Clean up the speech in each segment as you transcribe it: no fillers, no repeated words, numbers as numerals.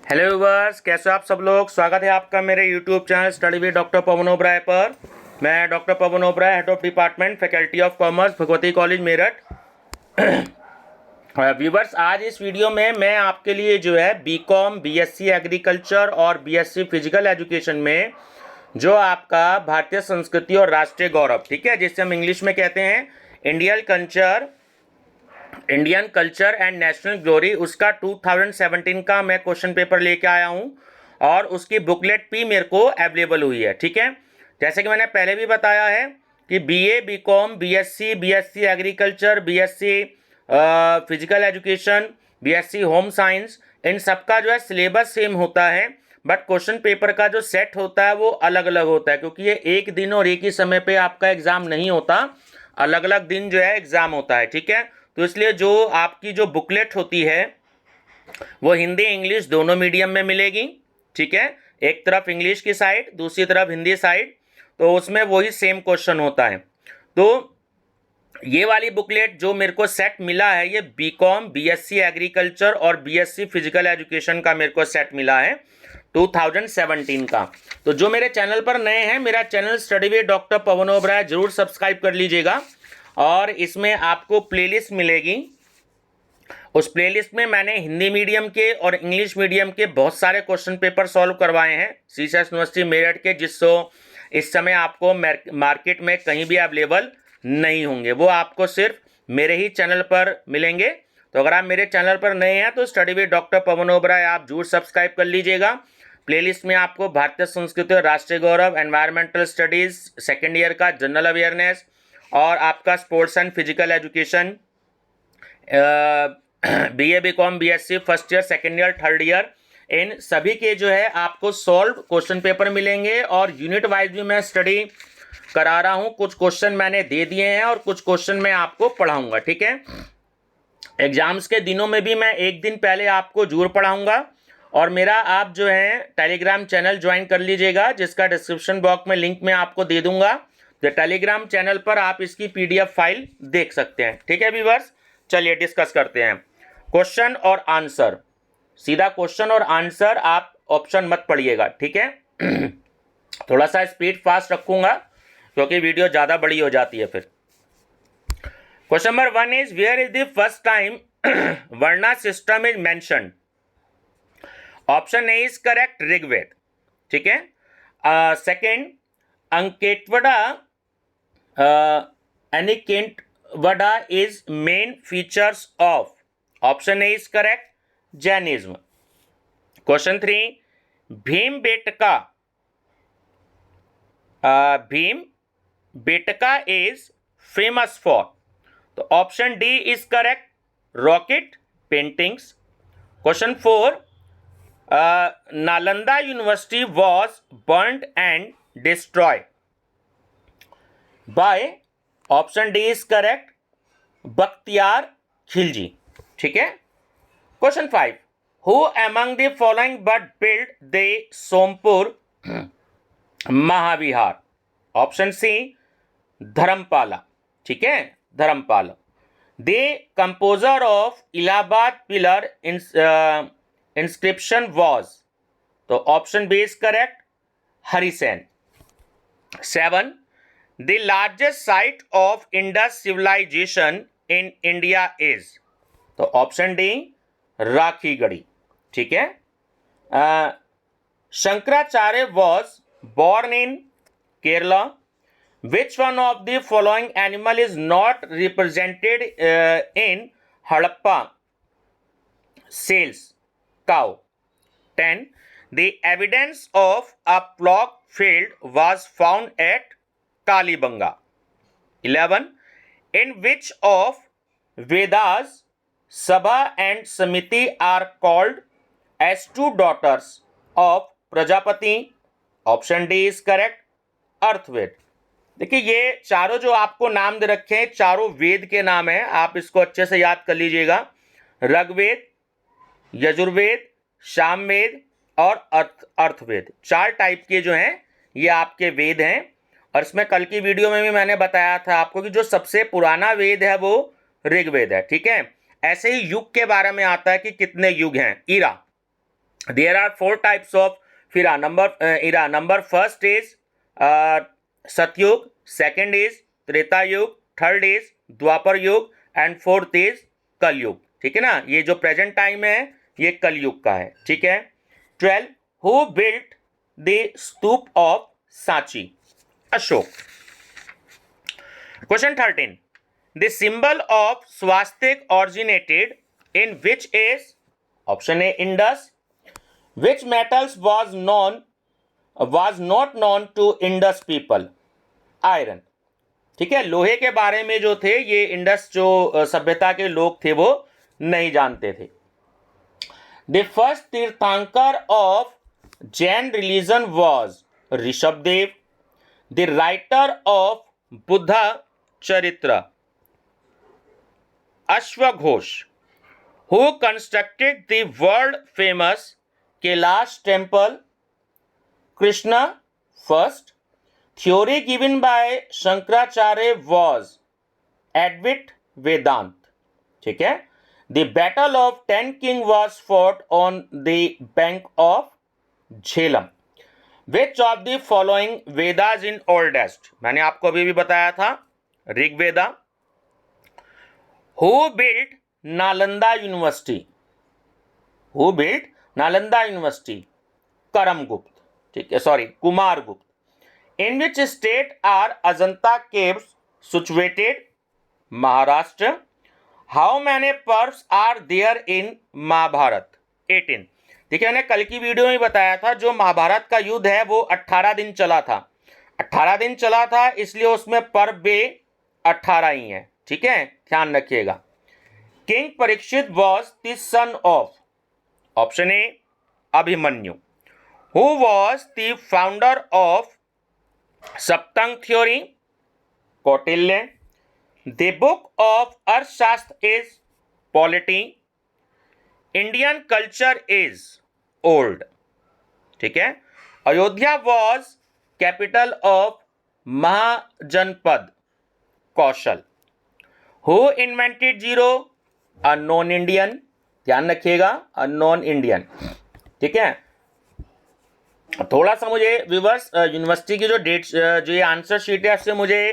Hello viewers, कैसे हो आप सब लोग। स्वागत है आपका मेरे YouTube channel study with doctor Pavan Oberoi पर। मैं doctor Pavan Oberoi, head of department faculty of commerce, Bhagwati college Meerut. Viewers, आज इस वीडियो में मैं आपके लिए जो है बीकॉम, बीएससी एग्रीकल्चर और बीएससी फिजिकल एजुकेशन में जो आपका भारतीय संस्कृति और राष्ट्रीय गौरव, ठीक है, जिसे हम इंग्लिश में कहते हैं Indian culture and national glory, उसका 2017 का मैं क्वेश्चन पेपर लेके आया हूं और उसकी बुकलेट भी मेरे को अवेलेबल हुई है। ठीक है, जैसे कि मैंने पहले भी बताया है कि BA, BCom, BSc, BSc agriculture, BSc physical education, BSc home science, इन सबका जो है सिलेबस सेम होता है, बट क्वेश्चन पेपर का जो सेट होता है वो अलग अलग होता है, क्योंकि ये एक दिन और एक ही समय पे आपका एग्जाम नहीं होता, अलग अलग दिन जो है एग्जाम होता है। ठीक है, तो इसलिए जो आपकी जो बुकलेट होती है वो हिंदी इंग्लिश दोनों मीडियम में मिलेगी। ठीक है, एक तरफ इंग्लिश की साइड, दूसरी तरफ हिंदी साइड, तो उसमें वही सेम क्वेश्चन होता है। तो ये वाली बुकलेट जो मेरे को सेट मिला है, ये बीकॉम, बीएससी एग्रीकल्चर और बीएससी फिजिकल एजुकेशन का मेरे को सेट मिला है 2017 का। तो जो मेरे चैनल पर नए हैं, मेरा channel study with doctor Pavan Oberoi जरूर सब्सक्राइब कर लीजिएगा और इसमें आपको प्लेलिस्ट मिलेगी। उस प्लेलिस्ट में मैंने हिंदी मीडियम के और इंग्लिश मीडियम के बहुत सारे क्वेश्चन पेपर सॉल्व करवाए हैं सीएस यूनिवर्सिटी मेरठ के, जिसको इस समय आपको मार्केट में कहीं भी अवेलेबल नहीं होंगे, वो आपको सिर्फ मेरे ही चैनल पर मिलेंगे। तो अगर आप मेरे चैनल पर नए हैं तो study with doctor Pavan Oberoi आप जरूर सब्सक्राइब कर लीजिएगा। प्लेलिस्ट में आपको भारतीय संस्कृति और राष्ट्रीय गौरव, एनवायरमेंटल स्टडीज सेकेंड ईयर का जनरल अवेयरनेस और आपका sports and physical education, BA, BCom, BSc first year, second year, third year, इन सभी के जो है आपको सॉल्व क्वेश्चन पेपर मिलेंगे और यूनिट वाइज भी मैं स्टडी करा रहा हूं। कुछ क्वेश्चन मैंने दे दिए हैं और कुछ क्वेश्चन मैं आपको पढ़ाऊंगा। ठीक है, एग्जाम्स के दिनों में भी मैं एक दिन पहले आपको जरूर पढ़ाऊंगा और मेरा आप जो है टेलीग्राम चैनल ज्वाइन कर लीजिएगा, जिसका डिस्क्रिप्शन बॉक्स में लिंक मैं आपको दे दूंगा। तो टेलीग्राम चैनल पर आप इसकी पीडीएफ फाइल देख सकते हैं। ठीक है व्यूअर्स, चलिए डिस्कस करते हैं क्वेश्चन और आंसर। सीधा क्वेश्चन और आंसर, आप ऑप्शन मत पढ़िएगा। ठीक है थोड़ा सा स्पीड फास्ट रखूंगा क्योंकि वीडियो ज्यादा बड़ी हो जाती है फिर। Question number 1 is where is the first time varna system is mentioned. Option A is correct, Rigveda. ठीक है, सेकेंड, अंकेटवड़ा Anikentvada is main features of. Option A is correct, Jainism. Question 3, Bhimbetka. Bhimbetka is famous for. So option D is correct, rocket paintings. Question 4, Nalanda University was burnt and destroyed by. Option D is correct, Bakhtiyar Khilji. ठीक है, question 5, who among the following but build the Somapura Mahavihara. Option C, Dharmapala. ठीक है, Dharmapala. The composer of Allahabad pillar inscription was. तो option B is correct, Harisena. 7, the largest site of Indus civilization in India is. तो option D, Rakhigarhi. ठीक है, Shankaracharya was born in Kerala. Which one of the following animal is not represented in Harappa cells? Cow. 10, the evidence of a plough field was found at Kalibanga. 11, in which of Vedas Sabha and Samiti are called as two daughters of Prajapati? Option D is correct, अर्थवेद। देखिए ये चारों जो आपको नाम दे रखे हैं, चारों वेद के नाम हैं, आप इसको अच्छे से याद कर लीजिएगा। ऋग्वेद, यजुर्वेद, सामवेद और अर्थवेद, चार टाइप के जो हैं ये आपके वेद हैं। और इसमें कल की वीडियो में भी मैंने बताया था आपको कि जो सबसे पुराना वेद है वो ऋग्वेद है। ठीक है, ऐसे ही युग के बारे में आता है कि कितने युग हैं, Ira. There are four types of era. Number first is Satyug, second is Treta Yug, third is Dwapar Yug and fourth is Kal Yug. ठीक है ना, ये जो प्रेजेंट टाइम है ये कल युग का है. ठीक है. 12. Who built the stupa of Sanchi? Ashok. Question 13. The symbol of swastik originated in which age? Option A, Indus. Which metals was not known to Indus people? Iron. ठीक है, लोहे के बारे में जो थे ये इंडस जो सभ्यता के लोग थे वो नहीं जानते थे. The first तीर्थंकर of Jain religion was Rishabhdev. The writer of Buddha चरित्र अश्वघोष. Who constructed the world famous Kailash temple? Krishna first. Theory given by Shankaracharya was Advait Vedant. ठीक है. The battle of 10 King was fought on the bank of Jhelum. Which of the following Vedas in oldest? मैंने आपको अभी भी बताया था Rigveda. Who built Nalanda University? Who built Nalanda University? Karamgupt. ठीक है, sorry, Kumaragupta. In which state are Ajanta caves situated? Maharashtra. How many पर्व्स are there in Mahabharat? 18. देखिए, मैंने कल की वीडियो में बताया था जो महाभारत का युद्ध है वो 18 दिन चला था. 18 दिन चला था इसलिए उसमें पर्व भी 18 ही है. ठीक है, ध्यान रखिएगा. King Parikshit was the son of. Option A, Abhimanyu. Who was the founder of Saptanga theory? Kautilya. The book of Arthashastra is polity. Indian culture is old. ठीक है. Ayodhya was capital of Mahajanapada Kaushal. Who invented zero? Unknown Indian. ध्यान रखिएगा, अननोन इंडियन. ठीक है. थोड़ा सा मुझे viewers university की जो डेट जो ये आंसर शीट है इससे मुझे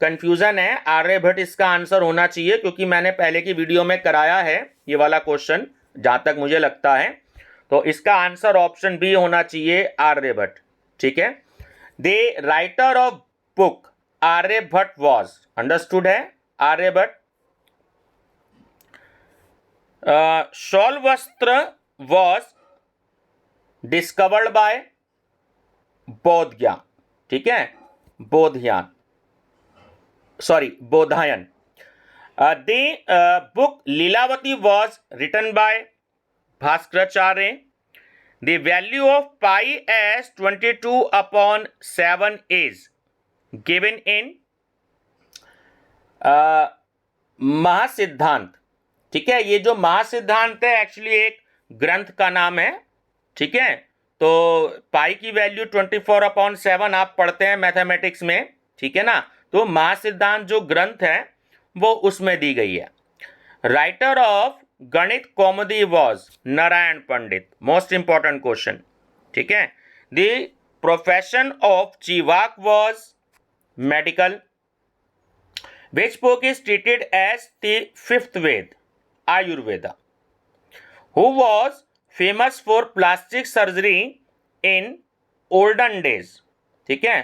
कंफ्यूजन है. आर्यभट्ट इसका आंसर होना चाहिए क्योंकि मैंने पहले की वीडियो में कराया है ये वाला क्वेश्चन जहां तक मुझे लगता है. तो इसका आंसर ऑप्शन बी होना चाहिए, आर्यभट्ट. ठीक है. The writer of book Aryabhatta was. Understood है, Aryabhatta. Sulvasutra was discovered by Bodhgaya. ठीक है, Bodhayan, sorry, Baudhayan. The book Lilavati was written by Bhaskaracharya. The value of pi as 22/7 is given in Mahasiddhanta. ठीक है, ये जो महासिद्धांत है एक्चुअली एक ग्रंथ का नाम है. ठीक है, तो पाई की वैल्यू 24/7 आप पढ़ते हैं मैथमेटिक्स में. ठीक है ना, तो महासिद्धांत जो ग्रंथ है वो उसमें दी गई है. Writer of Ganita Kaumudi was Narayana Pandit. Most important question. ठीक है. The profession of Jivaka was medical. Which book is treated as the fifth Veda? Ayurveda. Who was famous for plastic surgery in olden days? ठीक है,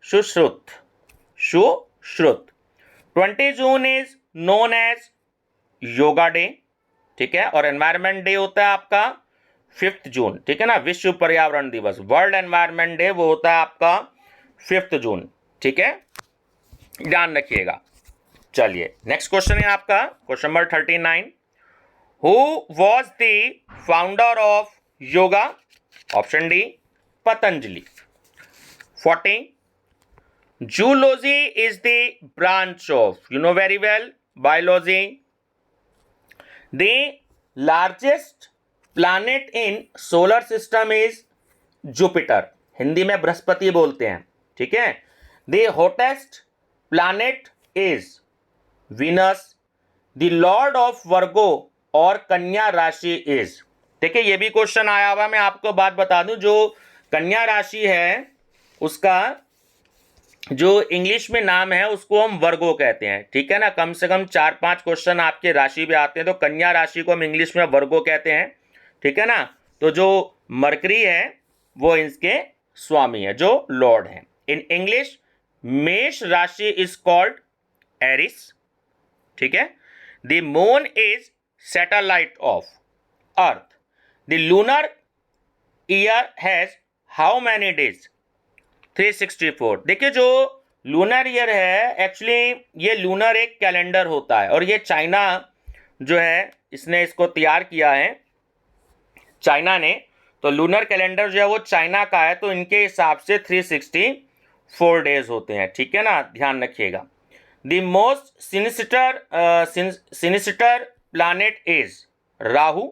Sushruta. Sushruta. 20 June is known as yoga day. ठीक है, और environment day होता है आपका 5 जून. ठीक है ना, विश्व पर्यावरण दिवस, वर्ल्ड एनवायरमेंट डे, वो होता है आपका 5 जून. ठीक है, ध्यान रखिएगा. चलिए, नेक्स्ट क्वेश्चन है आपका question number 39. Who was the founder of yoga? Option D, Patanjali. 40. Zoology is the branch of, you know very well, biology. The largest planet in solar system is Jupiter. Hindi में बृहस्पति बोलते हैं. ठीक है. The hottest planet is Venus. The lord of Virgo और कन्या राशि is. देखिए ये भी क्वेश्चन आया हुआ, मैं आपको बात बता दूं, जो कन्या राशि है उसका जो इंग्लिश में नाम है उसको हम वर्गो कहते हैं, ठीक है ना। कम से कम 4-5 क्वेश्चन आपके राशि पे आते हैं, तो कन्या राशि को हम इंग्लिश में वर्गो कहते हैं, ठीक है ना। तो जो मरकरी है वो इसके स्वामी है, जो लॉर्ड है। इन इंग्लिश मेष राशि इज कॉल्ड एरिस, ठीक है। The moon is satellite of earth. The lunar year has how many days? 364। देखिए जो लूनर ईयर है, एक्चुअली ये लूनर एक कैलेंडर होता है, और ये चाइना जो है इसने इसको तैयार किया है, चाइना ने। तो लूनर कैलेंडर जो है वो चाइना का है, तो इनके हिसाब से 364 डेज होते हैं, ठीक है ना, ध्यान रखिएगा। The most sinister planet is Rahu.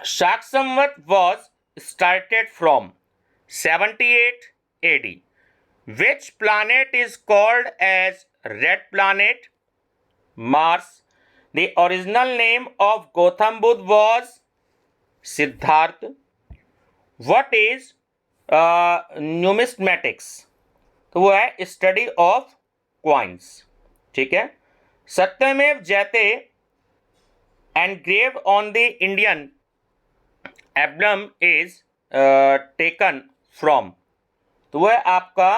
शाक संवत was started from 78 AD. Which planet is called as red planet? Mars. The original name of Gautam Buddha was Siddharth. What is numismatics? तो वो है स्टडी ऑफ क्वाइंस, ठीक है। सत्यमेव जयते engraved on the Indian emblem is taken from, तो वह आपका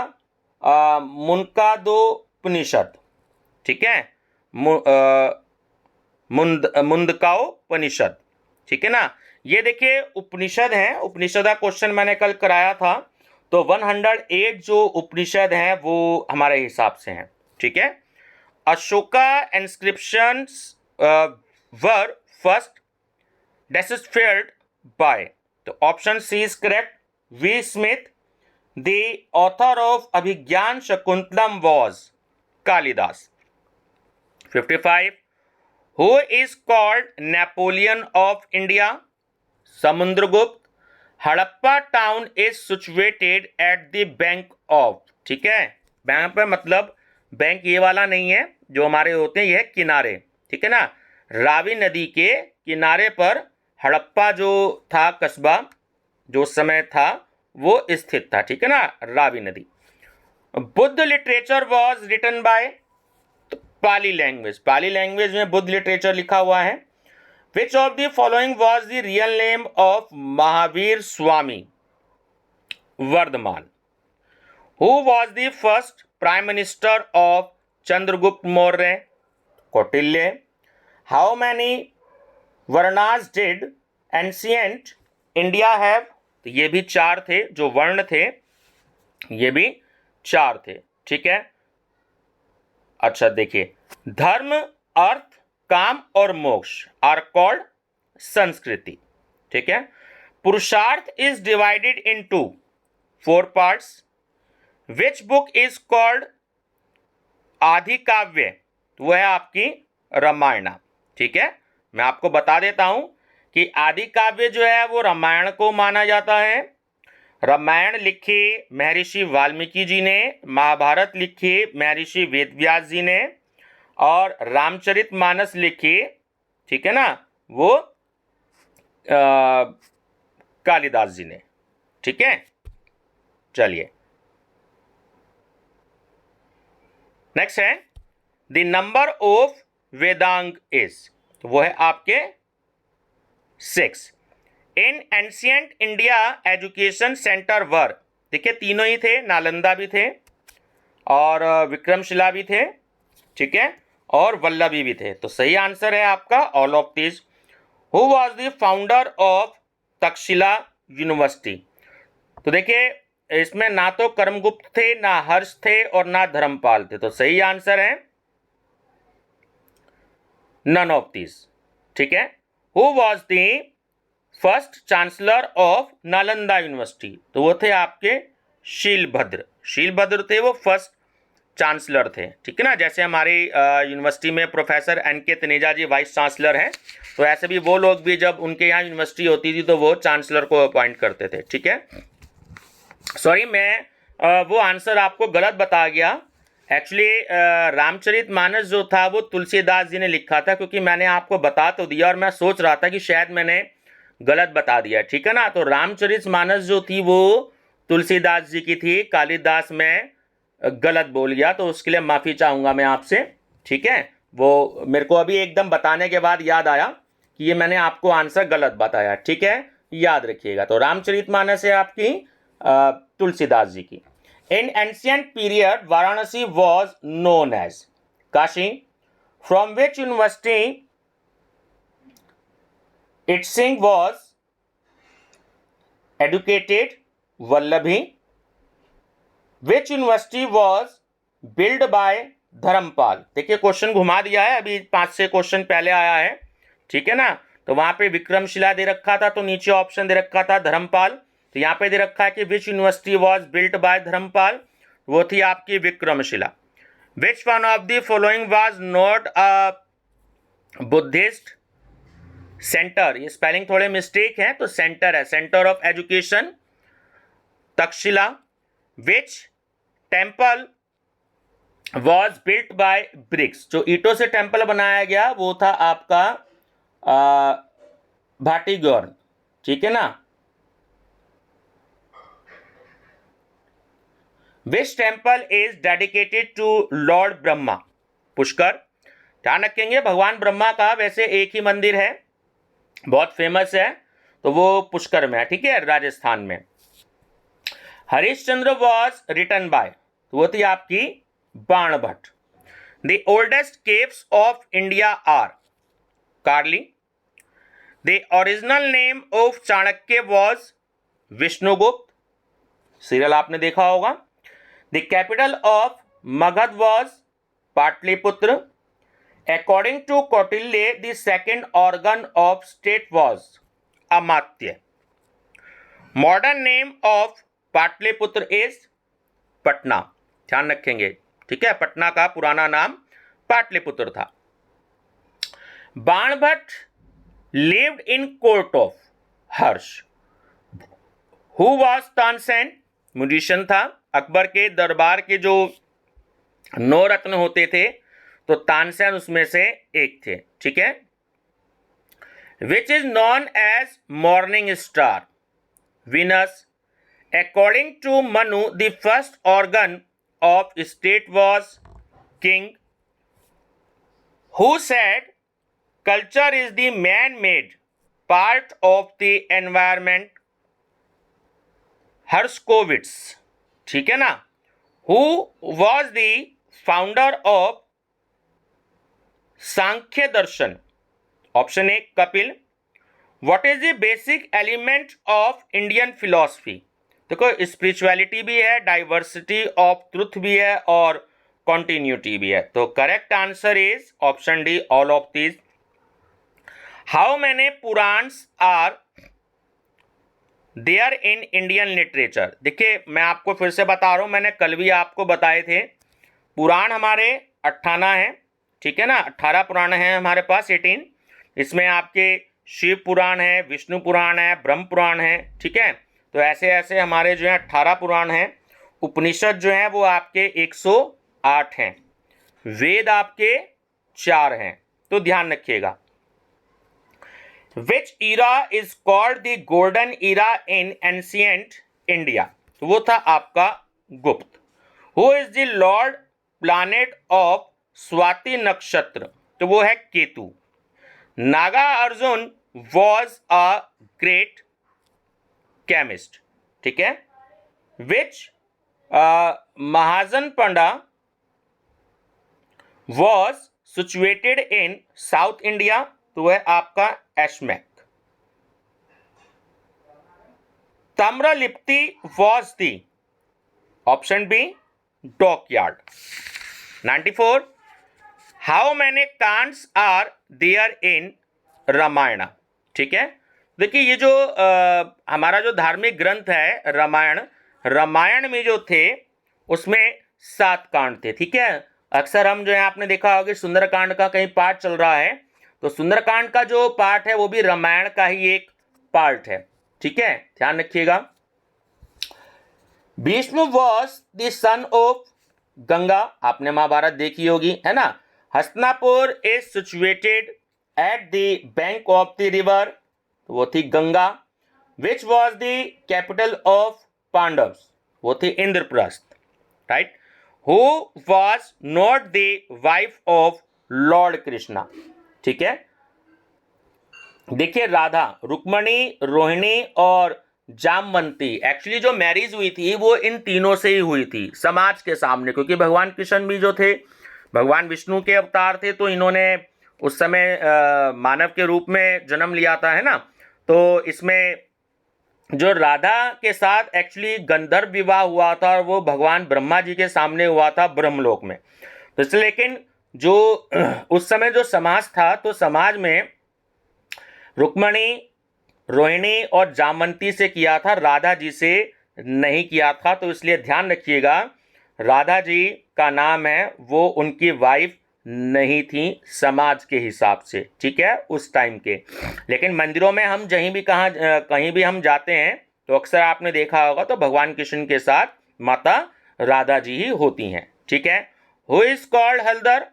मुनकादोपनिषद, ठीक है, मुंडकाओपनिषद, ठीक है ना। ये देखिए उपनिषद है, उपनिषद का क्वेश्चन मैंने कल कराया था, तो 108 जो उपनिषद हैं वो हमारे हिसाब से हैं, ठीक है। Ashoka inscriptions were first deciphered by, तो option C is correct, V Smith. The author of Abhijnana Shakuntalam was Kalidasa. 55 who is called Napoleon of India? Samudragupta. Harappa town is situated at the bank of, ठीक है, बैंक पे मतलब बैंक ये वाला नहीं है जो हमारे होते हैं, ये किनारे, ठीक है ना, रावी नदी के किनारे पर हड़प्पा जो था कस्बा, जो समय था वो स्थित था, ठीक है ना, रावी नदी। Buddha literature was written by, Pali language, Pali language में बुद्ध लिटरेचर लिखा हुआ है। Which of the following was the real name of Mahavir Swami? Vardhaman. Who was the first prime minister of Chandragupta Maurya? Kautilya. How many varnas did ancient India have? तो ये भी 4 थे, जो वर्ण थे ये भी 4 थे, ठीक है। अच्छा देखिए, धर्म, अर्थ, काम और मोक्ष आर कॉल्ड संस्कृति, ठीक है। पुरुषार्थ is divided into 4 parts. Which book is called आदि काव्य? वो है आपकी रामायण, ठीक है। मैं आपको बता देता हूं कि आदि काव्य जो है वो रामायण को माना जाता है। रामायण लिखी महर्षि वाल्मीकि जी ने, महाभारत लिखी महर्षि वेदव्यास जी ने, और रामचरितमानस लिखी, ठीक है ना, वो कालिदास जी ने, ठीक है। चलिए नेक्स्ट है the number of Vedanga is, तो वो है आपके 6। In ancient India education centre were, देखिए तीनों ही थे, नालंदा भी थे और विक्रमशिला भी थे, ठीक है, और वल्लभी भी थे। तो सही आंसर है आपका all of these. Who was the founder of Takshashila university? तो देखिए इसमें ना तो कर्मगुप्त थे, ना हर्ष थे और ना धर्मपाल थे, तो सही आंसर है नन ऑफ दीज, ठीक है। Who was the first chancellor of Nalanda university? तो वो थे आपके शीलभद्र, शीलभद्र थे वो फर्स्ट चांसलर थे, ठीक है ना। जैसे हमारी यूनिवर्सिटी में प्रोफेसर एन.के. तनेजा जी वाइस चांसलर हैं, तो ऐसे भी वो लोग भी जब उनके यहाँ यूनिवर्सिटी होती थी तो वो चांसलर को अपॉइंट करते थे, ठीक है। सॉरी मैं वो आंसर आपको गलत बता गया, एक्चुअली रामचरितमानस जो था वो तुलसीदास जी ने लिखा था, क्योंकि मैंने आपको बता तो दिया और मैं सोच रहा था कि शायद मैंने गलत बता दिया, ठीक है ना। तो रामचरितमानस जो थी वो तुलसीदास जी की थी, कालिदास में गलत बोल गया, तो उसके लिए माफ़ी चाहूँगा मैं आपसे, ठीक है। वो मेरे को अभी एकदम बताने के बाद याद आया कि ये मैंने आपको आंसर गलत बताया, ठीक है, याद रखिएगा। तो रामचरितमानस है आपकी तुलसीदास जी की। In ancient period Varanasi was known as Kashi, from which university Itsing was educated, Vallabhi. Which university was build by Dharmapal. देखिए क्वेश्चन घुमा दिया है, अभी 5-6 क्वेश्चन पहले आया है, ठीक है ना। तो वहां पे विक्रमशिला दे रखा था, तो नीचे ऑप्शन दे रखा था धर्मपाल, तो यहाँ पे दे रखा है कि which university was built by Dharmapal, वो थी आपकी Vikramshila. Which one of the following was not a Buddhist centre, ये स्पेलिंग थोड़े मिस्टेक है, तो सेंटर है, centre of education, Takshashila. Which temple was built by bricks, जो ईटों से टेम्पल बनाया गया वो था आपका भाटीगौर, ठीक है ना। Which temple is dedicated to Lord Brahma, Pushkar. ध्यान रखेंगे भगवान ब्रह्मा का वैसे एक ही मंदिर है, बहुत फेमस है, तो वो पुष्कर में है, ठीक है, राजस्थान में। हरिश्चंद्र वॉज रिटन बाय, तो वो थी आपकी Banabhatta. The oldest caves of India are Karli. The original name of Chanakya was Vishnugupta, serial आपने देखा होगा। The capital of Magadha was Pataliputra. According to Kautilya the second organ of state was Amatya. Modern name of Pataliputra is Patna, ध्यान रखेंगे, ठीक है, पटना का पुराना नाम पाटलिपुत्र था। Banabhatta lived in court of Harsh. Who was Tansen, musician था, अकबर के दरबार के जो 9 रत्न होते थे तो तानसेन उसमें से एक थे, ठीक है। Which is known as morning star, Venus. According to Manu the first organ of state was king. Who said culture is the man-made part of the environment? Hershkovitz, ठीक है ना। Who was the founder of Sankhya Darshan, option A Kapil. What is the basic element of Indian philosophy? देखो spirituality भी है, diversity of truth भी है और continuity भी है, तो correct answer is option D, all of these. How many Puranas are there in Indian literature. देखिए मैं आपको फिर से बता रहा हूं, मैंने कल भी आपको बताए थे, पुराण हमारे 58 हैं, ठीक है ना, 18 पुराण हैं हमारे पास, 18। इसमें आपके शिव पुराण है, विष्णु पुराण है, ब्रह्म पुराण है, ठीक है। तो ऐसे ऐसे हमारे जो है 18 पुराण हैं। उपनिषद जो है वो आपके 108 हैं, वेद आपके 4 हैं, तो ध्यान रखिएगा। Which era is called the golden era in ancient India, तो वो था आपका Gupta. Who is the lord planet of Swati Nakshatra, तो वो है Ketu. Nagarjuna was a great chemist, ठीक है। Which Mahajanapada was situated in south India, तो वह आपका Ashmaka. Tamralipti was the, option B dockyard. 94 how many kands are there in Ramayana, ठीक है। देखिए ये जो हमारा जो धार्मिक ग्रंथ है रामायण, रामायण में जो थे उसमें 7 कांड थे, ठीक है। अक्सर हम जो है आपने देखा होगा सुंदरकांड का कहीं पार्ट चल रहा है, तो सुंदरकांड का जो पार्ट है वो भी रामायण का ही एक पार्ट है, ठीक है, ध्यान रखिएगा। Bhishma was the son of Ganga, आपने महाभारत देखी होगी, है ना। Hastinapur is situated at the bank of the river, वो थी Ganga. Which was the capital of Pandavas, वो थी Indraprastha, right. Who was not the wife of Lord Krishna, ठीक है। देखिए राधा, रुक्मणी, रोहिणी और जामवंती, एक्चुअली जो मैरिज हुई थी वो इन तीनों से ही हुई थी समाज के सामने, क्योंकि भगवान कृष्ण भी जो थे भगवान विष्णु के अवतार थे, तो इन्होंने उस समय मानव के रूप में जन्म लिया था, है ना। तो इसमें जो राधा के साथ एक्चुअली गंधर्व विवाह हुआ था और वो भगवान ब्रह्मा जी के सामने हुआ था ब्रह्मलोक में। तो इसलिए लेकिन जो उस समय जो समाज था, तो समाज में रुक्मणी, रोहिणी और जामवंती से किया था, राधा जी से नहीं किया था। तो इसलिए ध्यान रखिएगा, राधा जी का नाम है वो उनकी वाइफ नहीं थी समाज के हिसाब से, ठीक है, उस टाइम के। लेकिन मंदिरों में हम कहीं भी हम जाते हैं तो अक्सर आपने देखा होगा तो भगवान कृष्ण के साथ माता राधा जी ही होती हैं, ठीक है। Who is called Haldar,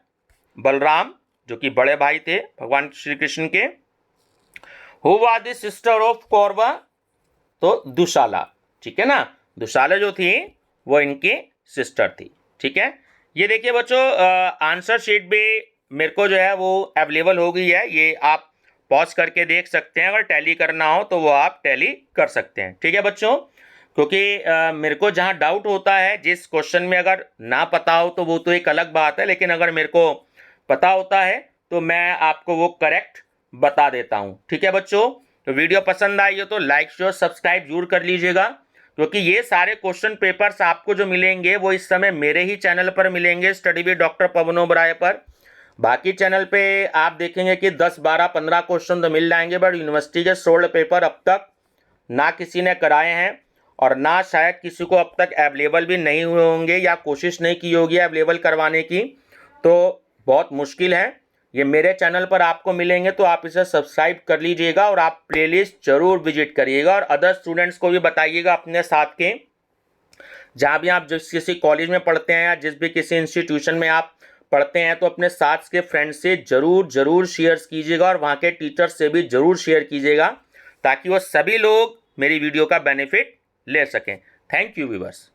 Balram जो कि बड़े भाई थे भगवान श्री कृष्ण के। Who was the sister of Kaurava, तो दुशाला, ठीक है ना। दुशाला जो थी वो इनकी सिस्टर थी, ठीक है। ये देखिए बच्चों, आंसर शीट भी मेरे को जो है वो अवेलेबल हो गई है, ये आप पॉज करके देख सकते हैं। अगर टैली करना हो तो वो आप टैली कर सकते हैं, ठीक है बच्चों। क्योंकि मेरे को जहाँ डाउट होता है, जिस क्वेश्चन में अगर ना पता हो तो वो तो एक अलग बात है, लेकिन अगर मेरे को पता होता है तो मैं आपको वो करेक्ट बता देता हूँ, ठीक है बच्चों। तो वीडियो पसंद आई हो तो लाइक शेयर सब्सक्राइब जरूर कर लीजिएगा, क्योंकि ये सारे क्वेश्चन पेपर्स आपको जो मिलेंगे वो इस समय मेरे ही चैनल पर मिलेंगे, study with doctor Pavan Oberoi पर। बाकी चैनल पे आप देखेंगे कि 10, 12, 15 क्वेश्चन तो मिल जाएंगे, बट यूनिवर्सिटी के 16 पेपर अब तक ना किसी ने कराए हैं और ना शायद किसी को अब तक अवेलेबल भी नहीं हुए होंगे या कोशिश नहीं की होगी अवेलेबल करवाने की। तो बहुत मुश्किल है, ये मेरे चैनल पर आपको मिलेंगे, तो आप इसे सब्सक्राइब कर लीजिएगा और आप प्लेलिस्ट जरूर विजिट करिएगा और अदर स्टूडेंट्स को भी बताइएगा अपने साथ के, जहाँ भी आप जिस किसी कॉलेज में पढ़ते हैं या जिस भी किसी इंस्टीट्यूशन में आप पढ़ते हैं, तो अपने साथ के फ्रेंड्स से जरूर शेयर कीजिएगा और वहाँ के टीचर्स से भी जरूर शेयर कीजिएगा, ताकि वो सभी लोग मेरी वीडियो का बेनिफिट ले सकें। Thank you viewers.